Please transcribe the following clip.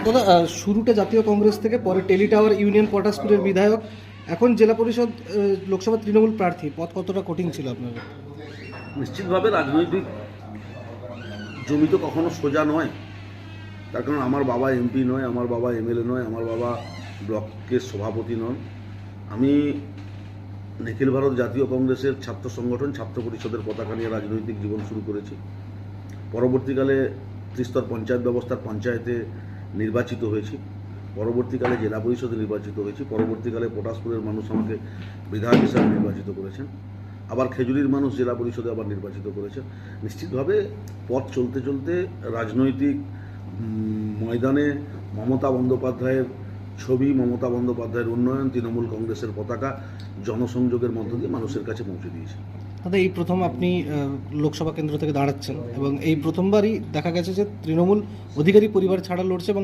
দাদা শুরুটা জাতীয় কংগ্রেস থেকে, পরে টেলিটাওয়ার ইউনিয়ন পটাশপুরের বিধায়ক, এখন জেলা পরিষদ লোকসভা তৃণমূল প্রার্থী। পথ কতটা কঠিন ছিল আপনার? নিশ্চিতভাবে রাজনৈতিক জমি তো কখনো সোজা নয়। তার কারণ আমার বাবা এমপি নয়, আমার বাবা এমএলএ নয়, আমার বাবা ব্লকের সভাপতি নন। আমি নিখিল ভারত জাতীয় কংগ্রেসের ছাত্র সংগঠন ছাত্র পরিষদের পতাকা নিয়ে রাজনৈতিক জীবন শুরু করেছি। পরবর্তীকালে ত্রিস্তর পঞ্চায়েত ব্যবস্থার পঞ্চায়েতে নির্বাচিত হয়েছি, পরবর্তীকালে জেলা পরিষদে নির্বাচিত হয়েছি, পরবর্তীকালে পটাশপুরের মানুষ আমাকে বিধায়ক হিসাবে নির্বাচিত করেছেন, আবার খেজুরির মানুষ জেলা পরিষদে আবার নির্বাচিত করেছেন। নিশ্চিতভাবে পথ চলতে চলতে রাজনৈতিক ময়দানে মমতা বন্দ্যোপাধ্যায়ের ছবি, মমতা বন্দ্যোপাধ্যায়ের উন্নয়ন, তৃণমূল কংগ্রেসের পতাকা জনসংযোগের মধ্য দিয়ে মানুষের কাছে পৌঁছে দিয়েছে। দাদা এই প্রথম আপনি লোকসভা কেন্দ্র থেকে দাঁড়াচ্ছেন এবং এই প্রথমবারই দেখা গেছে যে তৃণমূল অধিকারী পরিবার ছাড়া লড়ছে এবং